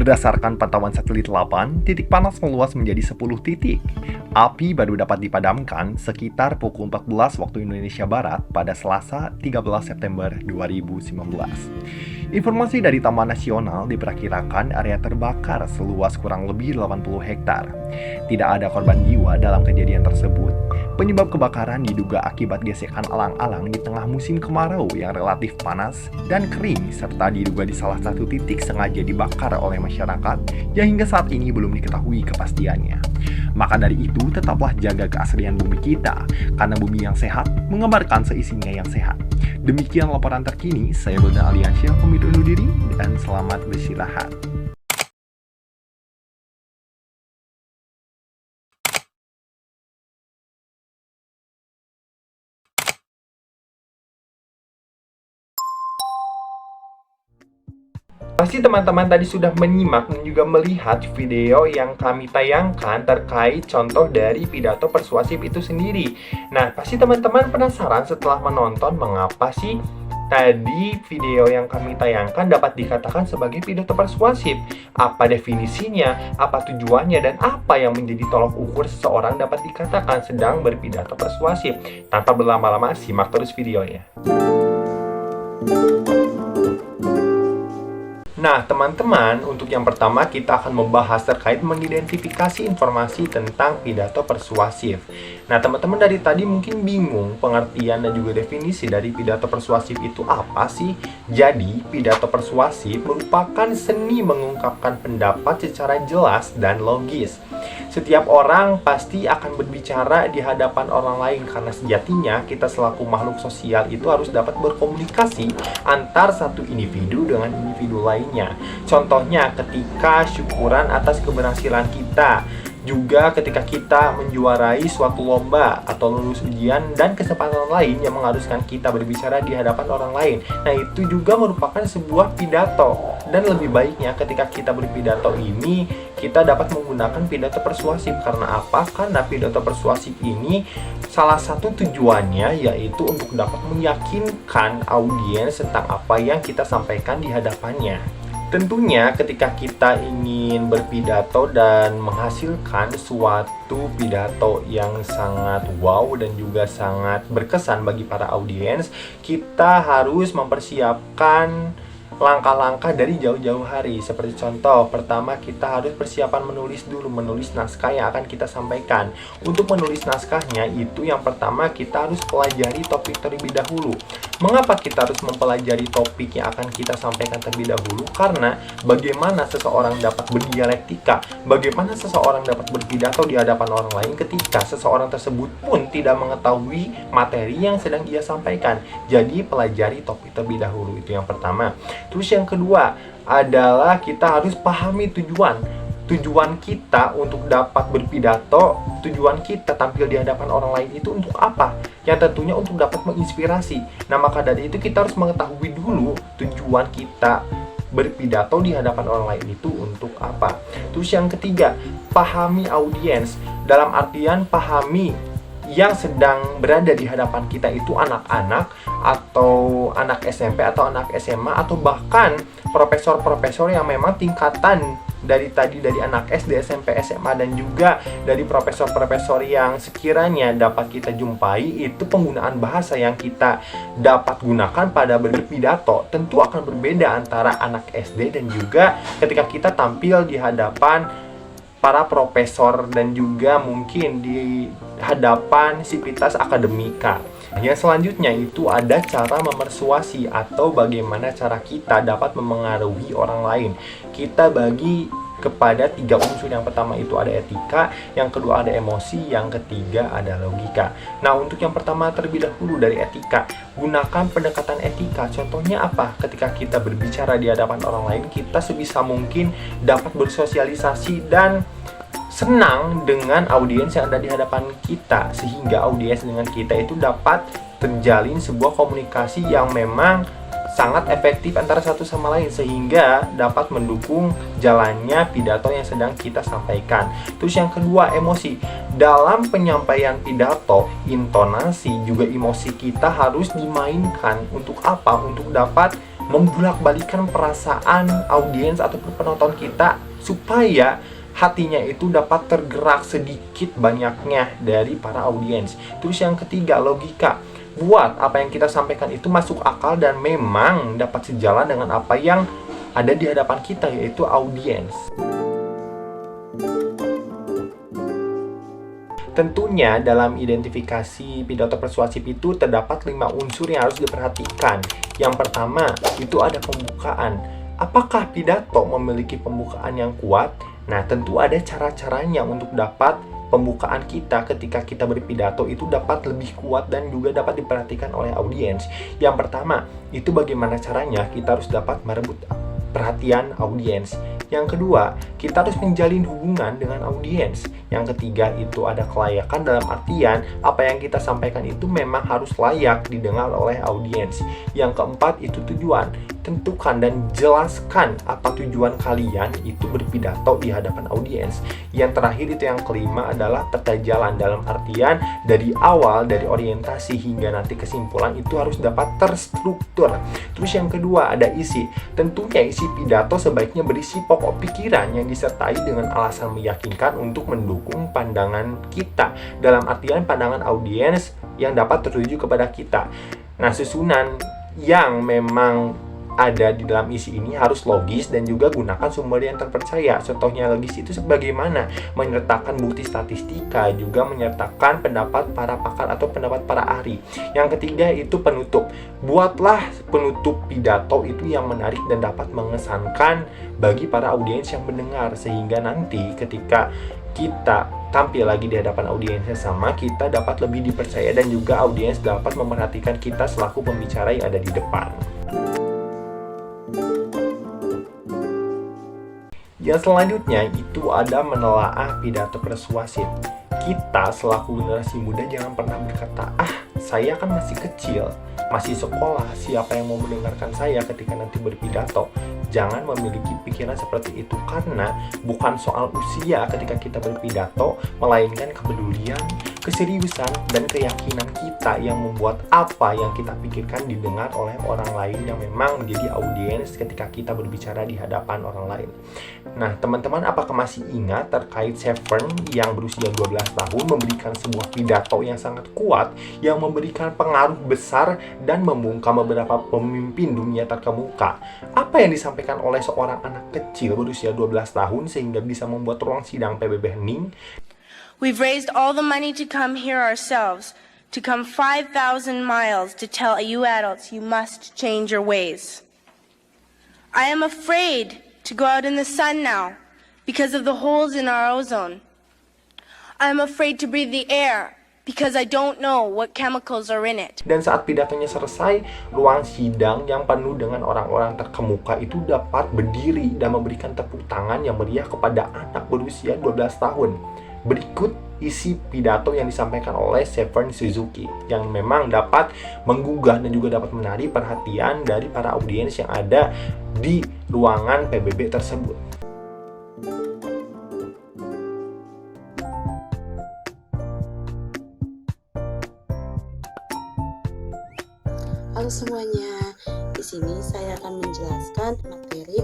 Berdasarkan pantauan satelit 8, titik panas meluas menjadi 10 titik. Api baru dapat dipadamkan sekitar pukul 14 waktu Indonesia Barat pada Selasa 13 September 2019. Informasi dari Taman Nasional diperkirakan area terbakar seluas kurang lebih 80 hektar. Tidak ada korban jiwa dalam kejadian tersebut. Penyebab kebakaran diduga akibat gesekan alang-alang di tengah musim kemarau yang relatif panas dan kering, serta diduga di salah satu titik sengaja dibakar oleh masyarakat yang hingga saat ini belum diketahui kepastiannya. Maka dari itu, tetaplah jaga keaslian bumi kita, karena bumi yang sehat mengembarkan seisinya yang sehat. Demikian laporan terkini, saya Wildan Aliansyah, pamit undur diri, dan selamat beristirahat. Pasti teman-teman tadi sudah menyimak dan juga melihat video yang kami tayangkan terkait contoh dari pidato persuasif itu sendiri. Nah, pasti teman-teman penasaran setelah menonton mengapa sih tadi video yang kami tayangkan dapat dikatakan sebagai pidato persuasif. Apa definisinya, apa tujuannya, dan apa yang menjadi tolok ukur seseorang dapat dikatakan sedang berpidato persuasif. Tanpa berlama-lama, simak terus videonya. Nah, teman-teman, untuk yang pertama kita akan membahas terkait mengidentifikasi informasi tentang pidato persuasif. Nah, teman-teman dari tadi mungkin bingung pengertian dan juga definisi dari pidato persuasif itu apa sih? Jadi, pidato persuasif merupakan seni mengungkapkan pendapat secara jelas dan logis. Setiap orang pasti akan berbicara di hadapan orang lain karena sejatinya kita selaku makhluk sosial itu harus dapat berkomunikasi antar satu individu dengan individu lainnya. Contohnya ketika syukuran atas keberhasilan kita, juga ketika kita menjuarai suatu lomba atau lulus ujian dan kesempatan lain yang mengharuskan kita berbicara di hadapan orang lain. Nah, itu juga merupakan sebuah pidato. Dan lebih baiknya ketika kita berpidato ini, kita dapat menggunakan pidato persuasif. Karena apa? Karena pidato persuasif ini salah satu tujuannya yaitu untuk dapat meyakinkan audiens tentang apa yang kita sampaikan di hadapannya. Tentunya ketika kita ingin berpidato dan menghasilkan suatu pidato yang sangat wow dan juga sangat berkesan bagi para audiens, kita harus mempersiapkan langkah-langkah dari jauh-jauh hari. Seperti contoh, pertama kita harus persiapan menulis naskah yang akan kita sampaikan. Untuk menulis naskahnya itu yang pertama kita harus pelajari topik terlebih dahulu. Mengapa kita harus mempelajari topik yang akan kita sampaikan terlebih dahulu? Karena bagaimana seseorang dapat berdialektika, bagaimana seseorang dapat berpidato di hadapan orang lain ketika seseorang tersebut pun tidak mengetahui materi yang sedang ia sampaikan. Jadi pelajari topik terlebih dahulu, itu yang pertama. Terus yang kedua adalah kita harus pahami tujuan kita untuk dapat berpidato, tujuan kita tampil di hadapan orang lain itu untuk apa? Yang tentunya untuk dapat menginspirasi. Nah, maka dari itu kita harus mengetahui dulu tujuan kita berpidato di hadapan orang lain itu untuk apa. Terus yang ketiga, pahami audiens. Dalam artian pahami yang sedang berada di hadapan kita itu anak-anak atau anak SMP atau anak SMA atau bahkan profesor-profesor yang memang tingkatan dari anak SD, SMP, SMA dan juga dari profesor-profesor yang sekiranya dapat kita jumpai. Itu penggunaan bahasa yang kita dapat gunakan pada berpidato tentu akan berbeda antara anak SD dan juga ketika kita tampil di hadapan para profesor dan juga mungkin di hadapan sivitas akademika. Yang selanjutnya itu ada cara memersuasi atau bagaimana cara kita dapat memengaruhi orang lain. Kita bagi kepada 3 unsur. Yang pertama itu ada etika, yang kedua ada emosi, yang ketiga ada logika. Nah, untuk yang pertama terlebih dahulu dari etika, gunakan pendekatan etika. Contohnya apa? Ketika kita berbicara di hadapan orang lain, kita sebisa mungkin dapat bersosialisasi dan senang dengan audiens yang ada di hadapan kita, sehingga audiens dengan kita itu dapat terjalin sebuah komunikasi yang memang sangat efektif antara satu sama lain sehingga dapat mendukung jalannya pidato yang sedang kita sampaikan. Terus yang kedua, emosi. Dalam penyampaian pidato, intonasi juga emosi kita harus dimainkan. Untuk apa? Untuk dapat membulak-balikan perasaan audiens ataupun penonton kita supaya hatinya itu dapat tergerak sedikit banyaknya dari para audiens. Terus yang ketiga, logika. Buat apa yang kita sampaikan itu masuk akal dan memang dapat sejalan dengan apa yang ada di hadapan kita, yaitu audiens. Tentunya dalam identifikasi pidato persuasif itu terdapat 5 unsur yang harus diperhatikan. Yang pertama, itu ada pembukaan. Apakah pidato memiliki pembukaan yang kuat? Nah, tentu ada cara-caranya untuk dapat pembukaan kita ketika kita berpidato itu dapat lebih kuat dan juga dapat diperhatikan oleh audiens. Yang pertama, itu bagaimana caranya kita harus dapat merebut perhatian audiens. Yang kedua, kita harus menjalin hubungan dengan audiens. Yang ketiga, itu ada kelayakan dalam artian apa yang kita sampaikan itu memang harus layak didengar oleh audiens. Yang keempat, itu tujuan. Tentukan dan jelaskan apa tujuan kalian itu berpidato di hadapan audiens. Yang terakhir itu yang kelima adalah peta jalan, dalam artian dari awal, dari orientasi hingga nanti kesimpulan itu harus dapat terstruktur. Terus yang kedua ada isi. Tentunya isi pidato sebaiknya berisi pokok pikiran yang disertai dengan alasan meyakinkan untuk mendukung pandangan kita, dalam artian pandangan audiens yang dapat tertuju kepada kita. Nah, susunan yang memang ada di dalam isi ini harus logis dan juga gunakan sumber yang terpercaya. Contohnya logis itu sebagaimana menyertakan bukti statistika, juga menyertakan pendapat para pakar atau pendapat para ahli. Yang ketiga itu penutup. Buatlah penutup pidato itu yang menarik dan dapat mengesankan bagi para audiens yang mendengar, sehingga nanti ketika kita tampil lagi di hadapan audiens yang sama, kita dapat lebih dipercaya dan juga audiens dapat memperhatikan kita selaku pembicara yang ada di depan. Yang selanjutnya itu ada menelaah pidato persuasif. Kita selaku generasi muda jangan pernah berkata, saya kan masih kecil, masih sekolah, siapa yang mau mendengarkan saya ketika nanti berpidato. Jangan memiliki pikiran seperti itu, karena bukan soal usia ketika kita berpidato, melainkan kepedulian, keseriusan, dan keyakinan kita yang membuat apa yang kita pikirkan didengar oleh orang lain yang memang menjadi audiens ketika kita berbicara di hadapan orang lain. Nah, teman-teman, apakah masih ingat terkait Severn yang berusia 12 tahun memberikan sebuah pidato yang sangat kuat yang memberikan pengaruh besar dan membungkam beberapa pemimpin dunia terkemuka? Apa yang disampaikan oleh seorang anak kecil berusia 12 tahun sehingga bisa membuat ruang sidang PBB hening? We've raised all the money to come here ourselves, to come 5,000 miles to tell you adults you must change your ways. I am afraid to go out in the sun now because of the holes in our ozone. I am afraid to breathe the air because I don't know what chemicals are in it. Dan saat pidatonya selesai, ruang sidang yang penuh dengan orang-orang terkemuka itu dapat berdiri dan memberikan tepuk tangan yang meriah kepada anak berusia 12 tahun. Berikut isi pidato yang disampaikan oleh Severn Suzuki yang memang dapat menggugah dan juga dapat menarik perhatian dari para audiens yang ada di ruangan PBB tersebut. Halo semuanya, di sini saya akan menjelaskan materi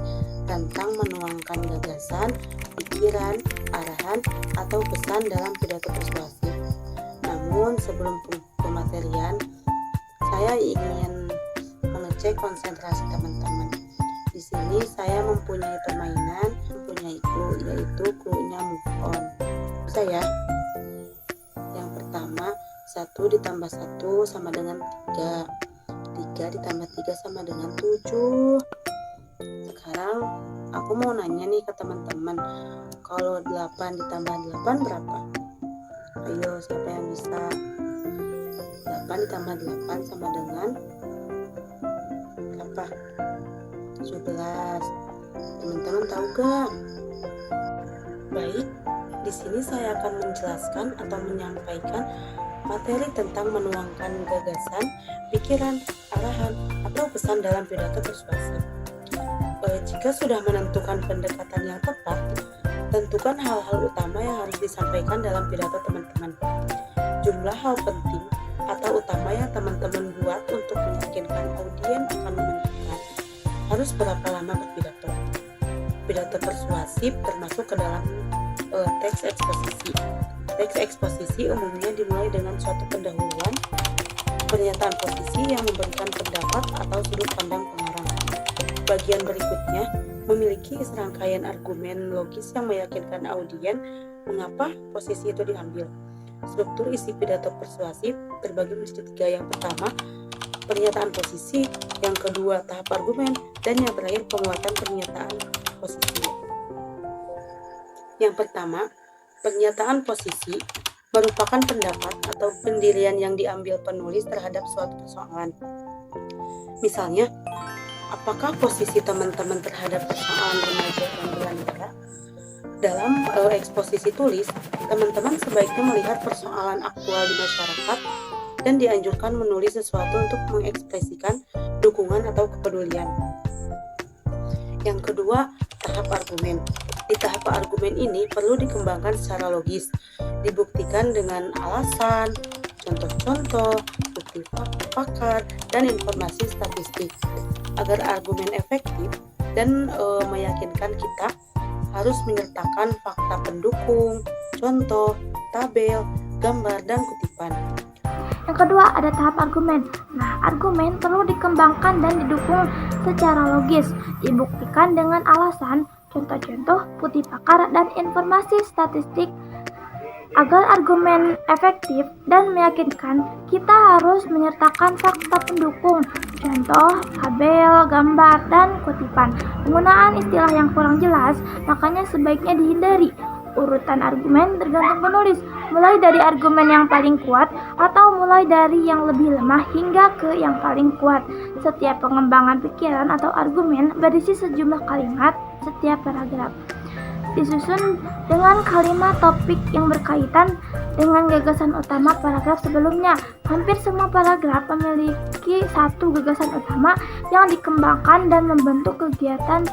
tentang menuangkan gagasan, pikiran, arahan, atau pesan dalam pidato persuasif. Namun sebelum pematerian, saya ingin mengecek konsentrasi teman-teman. Di sini saya mempunyai permainan, mempunyai clue, yaitu clue-nya move on. Bisa ya? Yang pertama, 1 ditambah 1 sama dengan 3. 3 ditambah 3 sama dengan 7. Sekarang aku mau nanya nih ke teman-teman, kalau 8 ditambah 8 berapa? Ayo, siapa yang bisa? 8 ditambah 8 sama dengan berapa? 17. Teman-teman tahu gak? Baik, di sini saya akan menjelaskan atau menyampaikan materi tentang menuangkan gagasan, pikiran, arahan, atau pesan dalam pidato persuasif. Jika sudah menentukan pendekatan yang tepat, tentukan hal-hal utama yang harus disampaikan dalam pidato teman-teman. Jumlah hal penting atau utama yang teman-teman buat untuk meyakinkan audiens akan menentukan harus berapa lama berpidato. Pidato persuasif termasuk ke dalam teks eksposisi. Teks eksposisi umumnya dimulai dengan suatu pendahuluan, pernyataan posisi yang memberikan pendapat atau sudut pandang pengarang. Bagian berikutnya memiliki serangkaian argumen logis yang meyakinkan audiens mengapa posisi itu diambil. Struktur isi pidato persuasif terbagi menjadi 3. Yang pertama, pernyataan posisi, yang kedua, tahap argumen, dan yang terakhir, penguatan pernyataan posisi. Yang pertama, pernyataan posisi merupakan pendapat atau pendirian yang diambil penulis terhadap suatu persoalan. Misalnya, apakah posisi teman-teman terhadap persoalan remaja dan belanegara? Dalam eksposisi tulis, teman-teman sebaiknya melihat persoalan aktual di masyarakat dan dianjurkan menulis sesuatu untuk mengekspresikan dukungan atau kepedulian. Yang kedua, tahap argumen. Di tahap argumen ini perlu dikembangkan secara logis, dibuktikan dengan alasan, contoh-contoh, bukti pakar, dan informasi statistik. Agar argumen efektif dan meyakinkan kita, harus menyertakan fakta pendukung, contoh, tabel, gambar, dan kutipan. Yang kedua, ada tahap argumen. Nah, argumen perlu dikembangkan dan didukung secara logis, dibuktikan dengan alasan, contoh-contoh, bukti pakar, dan informasi statistik. Agar argumen efektif dan meyakinkan, kita harus menyertakan fakta pendukung, contoh, tabel, gambar, dan kutipan. Penggunaan istilah yang kurang jelas, makanya sebaiknya dihindari. Urutan argumen tergantung penulis, mulai dari argumen yang paling kuat atau mulai dari yang lebih lemah hingga ke yang paling kuat. Setiap pengembangan pikiran atau argumen berisi sejumlah kalimat setiap paragraf, disusun dengan kalimat topik yang berkaitan dengan gagasan utama paragraf sebelumnya. Hampir semua paragraf memiliki satu gagasan utama yang dikembangkan dan membentuk kegiatan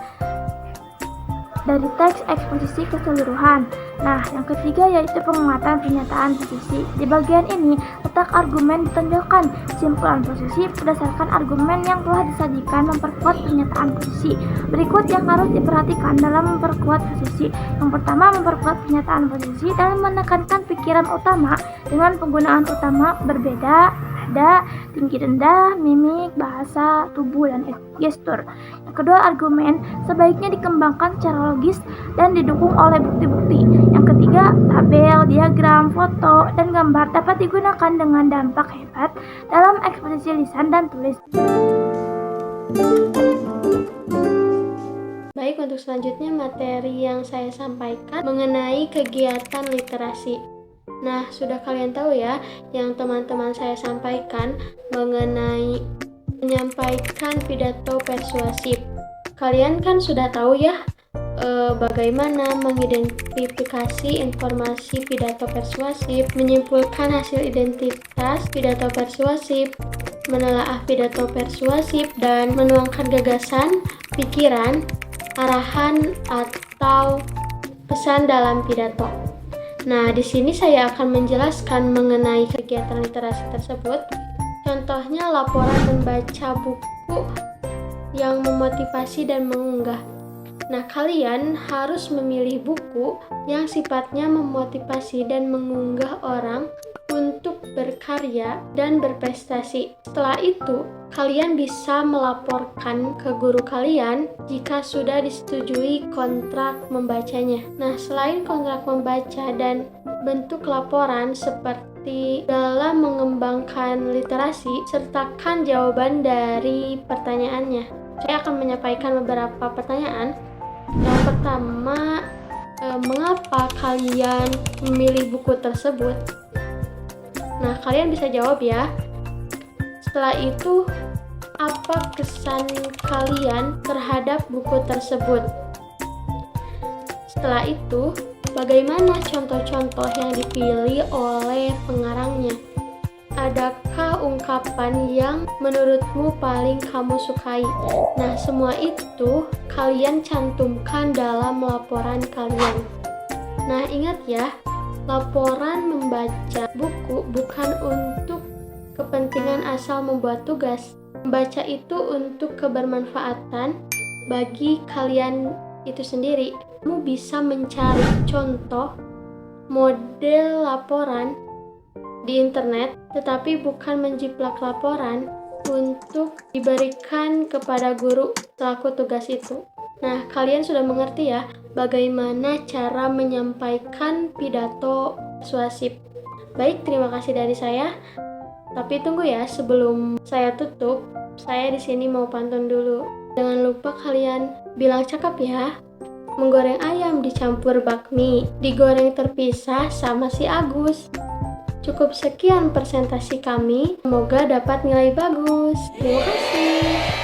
dari teks eksposisi keseluruhan. Nah, yang ketiga yaitu penguatan pernyataan posisi. Di bagian ini, letak argumen ditonjolkan. Kesimpulan posisi berdasarkan argumen yang telah disajikan memperkuat pernyataan posisi. Berikut yang harus diperhatikan dalam memperkuat posisi. Yang pertama, memperkuat pernyataan posisi dan menekankan pikiran utama dengan penggunaan utama berbeda, ada, tinggi rendah, mimik, bahasa, tubuh, dan gestur. Yang kedua, argumen sebaiknya dikembangkan secara logis dan didukung oleh bukti-bukti. Yang ketiga, tabel, diagram, foto, dan gambar dapat digunakan dengan dampak hebat dalam eksposisi lisan dan tulis. Baik, untuk selanjutnya materi yang saya sampaikan mengenai kegiatan literasi. Nah, sudah kalian tahu ya yang teman-teman saya sampaikan mengenai menyampaikan pidato persuasif. Kalian kan sudah tahu ya bagaimana mengidentifikasi informasi pidato persuasif, menyimpulkan hasil identitas pidato persuasif, menelaah pidato persuasif, dan menuangkan gagasan, pikiran, arahan, atau pesan dalam pidato. Nah, di sini saya akan menjelaskan mengenai kegiatan literasi tersebut. Contohnya laporan membaca buku yang memotivasi dan mengunggah. Nah, kalian harus memilih buku yang sifatnya memotivasi dan mengunggah orang untuk berkarya dan berprestasi. Setelah itu, kalian bisa melaporkan ke guru kalian jika sudah disetujui kontrak membacanya. Nah, selain kontrak membaca dan bentuk laporan seperti dalam mengembangkan literasi, sertakan jawaban dari pertanyaannya. Saya akan menyampaikan beberapa pertanyaan. Yang pertama, mengapa kalian memilih buku tersebut? Nah, kalian bisa jawab ya. Setelah itu, apa kesan kalian terhadap buku tersebut? Setelah itu, bagaimana contoh-contoh yang dipilih oleh pengarangnya? adakah ungkapan yang menurutmu paling kamu sukai? Nah, semua itu kalian cantumkan dalam laporan kalian. Nah, ingat ya, laporan membaca buku bukan untuk kepentingan asal membuat tugas. Membaca itu untuk kebermanfaatan bagi kalian itu sendiri. Kamu bisa mencari contoh model laporan di internet, tetapi bukan menjiplak laporan untuk diberikan kepada guru selaku tugas itu. Nah, kalian sudah mengerti ya bagaimana cara menyampaikan pidato persuasif. Baik, terima kasih dari saya. Tapi tunggu ya, sebelum saya tutup, saya di sini mau pantun dulu. Jangan lupa kalian bilang cakep ya. Menggoreng ayam dicampur bakmi, digoreng terpisah sama si Agus. Cukup sekian presentasi kami, semoga dapat nilai bagus. Terima kasih.